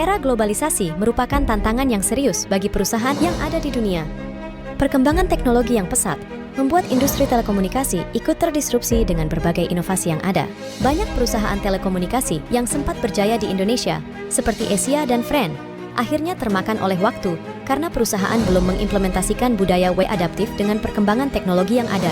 Era globalisasi merupakan tantangan yang serius bagi perusahaan yang ada di dunia. Perkembangan teknologi yang pesat membuat industri telekomunikasi ikut terdisrupsi dengan berbagai inovasi yang ada. Banyak perusahaan telekomunikasi yang sempat berjaya di Indonesia, seperti Asia dan Friend, akhirnya termakan oleh waktu karena perusahaan belum mengimplementasikan budaya adaptif dengan perkembangan teknologi yang ada.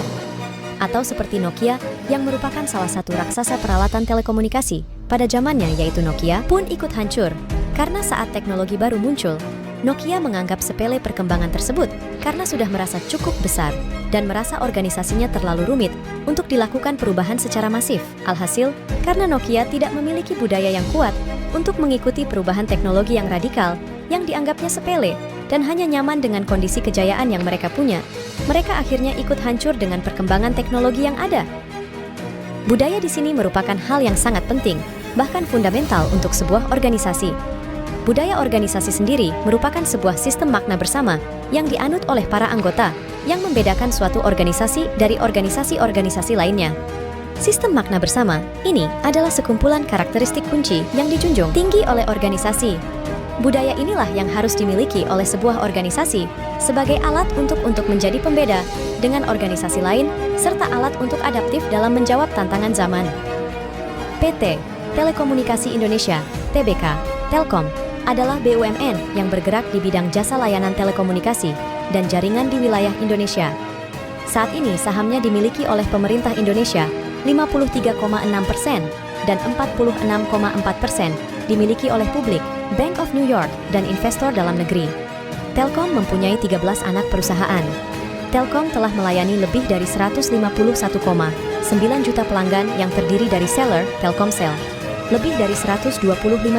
Atau seperti Nokia yang merupakan salah satu raksasa peralatan telekomunikasi pada zamannya, yaitu Nokia pun ikut hancur karena saat teknologi baru muncul, Nokia menganggap sepele perkembangan tersebut karena sudah merasa cukup besar dan merasa organisasinya terlalu rumit untuk dilakukan perubahan secara masif. Alhasil, karena Nokia tidak memiliki budaya yang kuat untuk mengikuti perubahan teknologi yang radikal yang dianggapnya sepele dan hanya nyaman dengan kondisi kejayaan yang mereka punya, mereka akhirnya ikut hancur dengan perkembangan teknologi yang ada. Budaya di sini merupakan hal yang sangat penting, bahkan fundamental untuk sebuah organisasi. Budaya organisasi sendiri merupakan sebuah sistem makna bersama yang dianut oleh para anggota yang membedakan suatu organisasi dari organisasi-organisasi lainnya. Sistem makna bersama ini adalah sekumpulan karakteristik kunci yang dijunjung tinggi oleh organisasi. Budaya inilah yang harus dimiliki oleh sebuah organisasi sebagai alat untuk menjadi pembeda dengan organisasi lain serta alat untuk adaptif dalam menjawab tantangan zaman. PT Telekomunikasi Indonesia, TBK, Telkom, adalah BUMN yang bergerak di bidang jasa layanan telekomunikasi dan jaringan di wilayah Indonesia. Saat ini sahamnya dimiliki oleh pemerintah Indonesia 53,6% dan 46,4% dimiliki oleh publik, Bank of New York, dan investor dalam negeri. Telkom mempunyai 13 anak perusahaan. Telkom telah melayani lebih dari 151,9 juta pelanggan yang terdiri dari seller, Telkomsel, lebih dari 125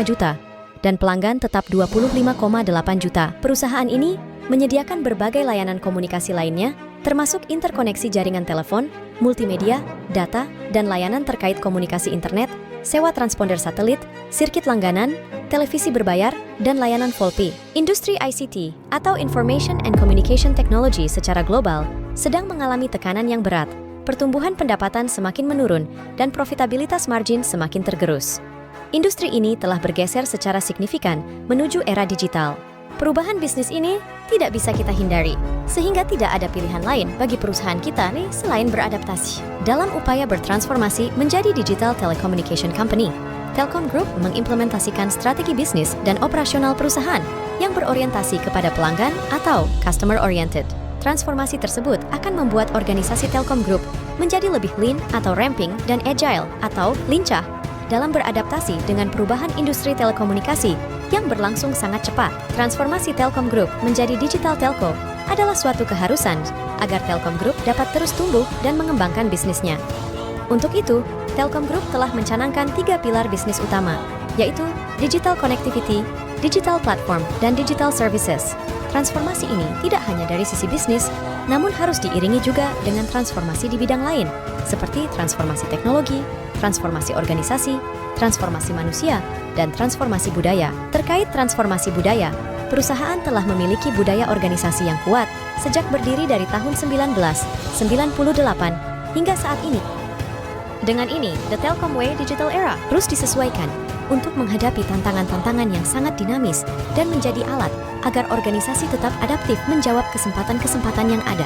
juta, dan pelanggan tetap 25,8 juta. Perusahaan ini menyediakan berbagai layanan komunikasi lainnya, termasuk interkoneksi jaringan telepon, multimedia, data, dan layanan terkait komunikasi internet, sewa transponder satelit, sirkuit langganan, televisi berbayar, dan layanan VoLTE. Industri ICT atau Information and Communication Technology secara global sedang mengalami tekanan yang berat, pertumbuhan pendapatan semakin menurun, dan profitabilitas margin semakin tergerus. Industri ini telah bergeser secara signifikan menuju era digital. Perubahan bisnis ini tidak bisa kita hindari, sehingga tidak ada pilihan lain bagi perusahaan kita nih selain beradaptasi. Dalam upaya bertransformasi menjadi digital telecommunication company, Telkom Group mengimplementasikan strategi bisnis dan operasional perusahaan yang berorientasi kepada pelanggan atau customer-oriented. Transformasi tersebut akan membuat organisasi Telkom Group menjadi lebih lean atau ramping dan agile atau lincah dalam beradaptasi dengan perubahan industri telekomunikasi yang berlangsung sangat cepat. Transformasi Telkom Group menjadi digital telco adalah suatu keharusan agar Telkom Group dapat terus tumbuh dan mengembangkan bisnisnya. Untuk itu, Telkom Group telah mencanangkan 3 pilar bisnis utama, yaitu digital connectivity, digital platform, dan digital services. Transformasi ini tidak hanya dari sisi bisnis, namun harus diiringi juga dengan transformasi di bidang lain, seperti transformasi teknologi, transformasi organisasi, transformasi manusia, dan transformasi budaya. Terkait transformasi budaya, perusahaan telah memiliki budaya organisasi yang kuat sejak berdiri dari tahun 1998 hingga saat ini. Dengan ini, The Telkom Way Digital Era terus disesuaikan untuk menghadapi tantangan-tantangan yang sangat dinamis dan menjadi alat agar organisasi tetap adaptif menjawab kesempatan-kesempatan yang ada.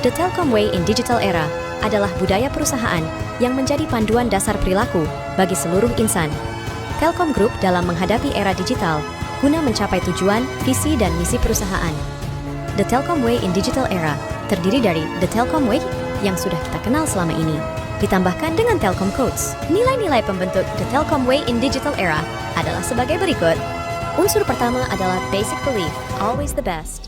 The Telkom Way in Digital Era adalah budaya perusahaan yang menjadi panduan dasar perilaku bagi seluruh insan. Telkom Group dalam menghadapi era digital guna mencapai tujuan, visi, dan misi perusahaan. The Telkom Way in Digital Era terdiri dari The Telkom Way yang sudah kita kenal selama ini, ditambahkan dengan Telkom Codes. Nilai-nilai pembentuk The Telkom Way in Digital Era adalah sebagai berikut. Unsur pertama adalah basic belief, always the best.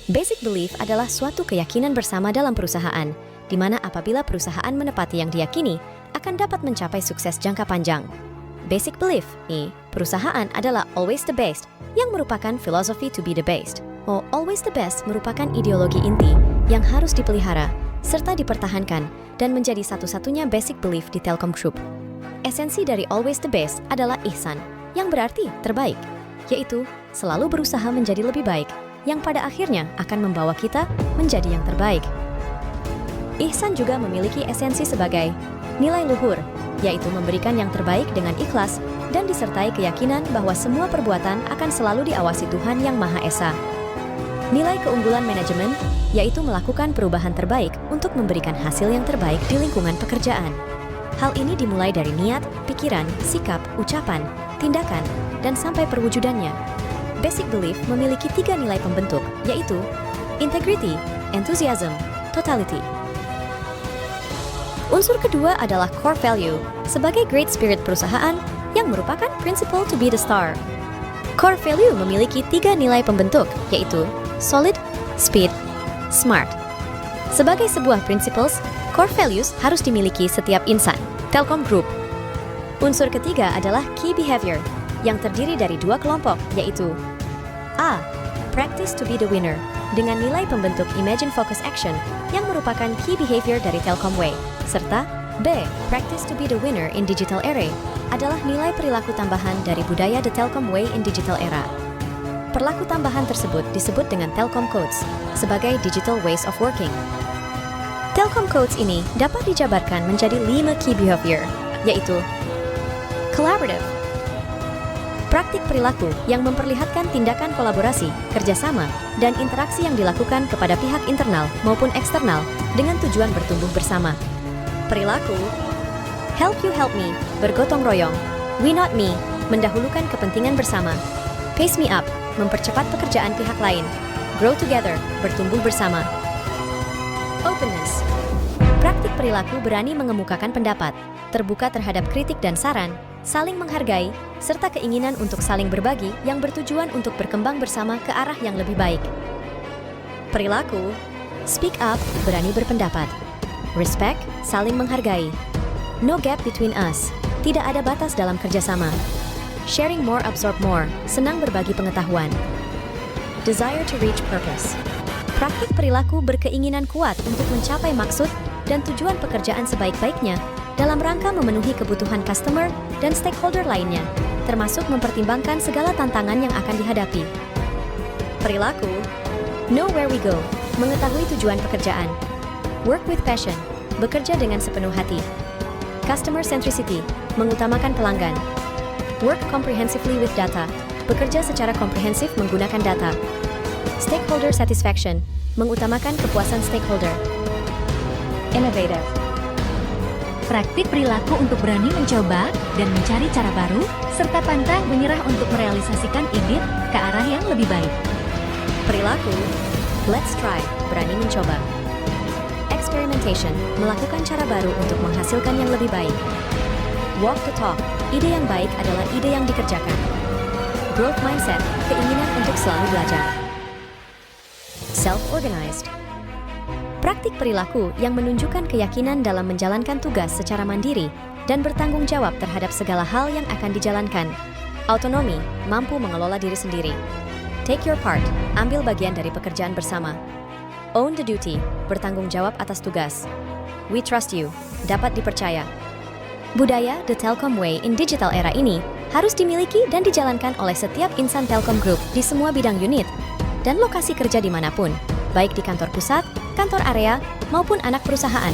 Basic belief adalah suatu keyakinan bersama dalam perusahaan, di mana apabila perusahaan menepati yang diyakini, akan dapat mencapai sukses jangka panjang. Basic belief nih, perusahaan adalah always the best, yang merupakan filosofi to be the best. Always the best merupakan ideologi inti yang harus dipelihara, serta dipertahankan, dan menjadi satu-satunya basic belief di Telkom Group. Esensi dari always the best adalah ihsan, yang berarti terbaik, yaitu selalu berusaha menjadi lebih baik, yang pada akhirnya akan membawa kita menjadi yang terbaik. Ihsan juga memiliki esensi sebagai nilai luhur, yaitu memberikan yang terbaik dengan ikhlas dan disertai keyakinan bahwa semua perbuatan akan selalu diawasi Tuhan Yang Maha Esa. Nilai keunggulan manajemen, yaitu melakukan perubahan terbaik untuk memberikan hasil yang terbaik di lingkungan pekerjaan. Hal ini dimulai dari niat, pikiran, sikap, ucapan, tindakan, dan sampai perwujudannya. Basic Belief memiliki 3 nilai pembentuk, yaitu integrity, enthusiasm, totality. Unsur kedua adalah core value, sebagai great spirit perusahaan yang merupakan principle to be the star. Core value memiliki 3 nilai pembentuk, yaitu solid, speed, smart. Sebagai sebuah principles, core values harus dimiliki setiap insan, Telkom Group. Unsur ketiga adalah key behavior, yang terdiri dari 2 kelompok, yaitu A. Practice to be the winner, dengan nilai pembentuk Imagine Focus Action, yang merupakan key behavior dari Telkom Way, serta B. Practice to be the winner in digital era, adalah nilai perilaku tambahan dari budaya The Telkom Way in Digital Era. Perilaku tambahan tersebut disebut dengan Telkom Codes, sebagai digital ways of working. Telkom Codes ini dapat dijabarkan menjadi 5 key behavior, yaitu collaborative, praktik perilaku yang memperlihatkan tindakan kolaborasi, kerjasama, dan interaksi yang dilakukan kepada pihak internal maupun eksternal dengan tujuan bertumbuh bersama. Perilaku help you help me, bergotong royong, we not me, mendahulukan kepentingan bersama, pace me up, mempercepat pekerjaan pihak lain, grow together, bertumbuh bersama. Openness, praktik perilaku berani mengemukakan pendapat, terbuka terhadap kritik dan saran, saling menghargai, serta keinginan untuk saling berbagi yang bertujuan untuk berkembang bersama ke arah yang lebih baik. Perilaku speak up, berani berpendapat, respect, saling menghargai, no gap between us, tidak ada batas dalam kerjasama, sharing more, absorb more, senang berbagi pengetahuan. Desire to reach purpose, praktik perilaku berkeinginan kuat untuk mencapai maksud dan tujuan pekerjaan sebaik-baiknya dalam rangka memenuhi kebutuhan customer dan stakeholder lainnya, termasuk mempertimbangkan segala tantangan yang akan dihadapi. Perilaku know where we go, mengetahui tujuan pekerjaan, work with passion, bekerja dengan sepenuh hati, customer centricity, mengutamakan pelanggan, work comprehensively with data, bekerja secara komprehensif menggunakan data. Stakeholder satisfaction, mengutamakan kepuasan stakeholder. Innovative, Praktik perilaku untuk berani mencoba dan mencari cara baru, serta pantang menyerah untuk merealisasikan ide ke arah yang lebih baik. Perilaku let's try, berani mencoba. Experimentation, melakukan cara baru untuk menghasilkan yang lebih baik. Walk the talk, ide yang baik adalah ide yang dikerjakan. Growth mindset, keinginan untuk selalu belajar. Self-organized, praktik perilaku yang menunjukkan keyakinan dalam menjalankan tugas secara mandiri dan bertanggung jawab terhadap segala hal yang akan dijalankan. Autonomi, mampu mengelola diri sendiri. Take your part, ambil bagian dari pekerjaan bersama. Own the duty, bertanggung jawab atas tugas. We trust you, dapat dipercaya. Budaya The Telkom Way in Digital Era ini harus dimiliki dan dijalankan oleh setiap insan Telkom Group di semua bidang unit dan lokasi kerja dimanapun, baik di kantor pusat, kantor area, maupun anak perusahaan,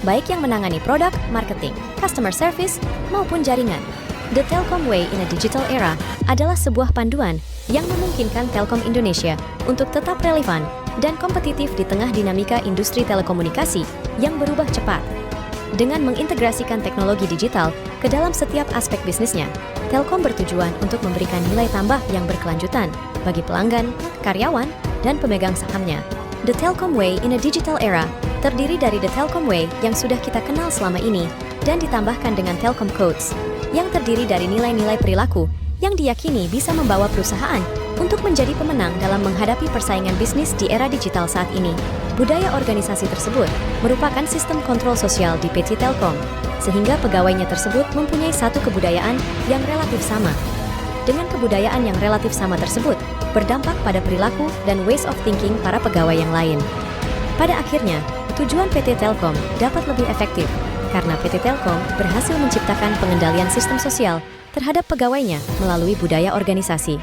baik yang menangani produk, marketing, customer service, maupun jaringan. The Telkom Way in a Digital Era adalah sebuah panduan yang memungkinkan Telkom Indonesia untuk tetap relevan dan kompetitif di tengah dinamika industri telekomunikasi yang berubah cepat. Dengan mengintegrasikan teknologi digital ke dalam setiap aspek bisnisnya, Telkom bertujuan untuk memberikan nilai tambah yang berkelanjutan bagi pelanggan, karyawan, dan pemegang sahamnya. The Telkom Way in a Digital Era terdiri dari The Telkom Way yang sudah kita kenal selama ini dan ditambahkan dengan Telkom Codes yang terdiri dari nilai-nilai perilaku yang diyakini bisa membawa perusahaan untuk menjadi pemenang dalam menghadapi persaingan bisnis di era digital saat ini. Budaya organisasi tersebut merupakan sistem kontrol sosial di PT Telkom, sehingga pegawainya tersebut mempunyai satu kebudayaan yang relatif sama. Dengan kebudayaan yang relatif sama tersebut, berdampak pada perilaku dan ways of thinking para pegawai yang lain. Pada akhirnya, tujuan PT Telkom dapat lebih efektif karena PT Telkom berhasil menciptakan pengendalian sistem sosial terhadap pegawainya melalui budaya organisasi.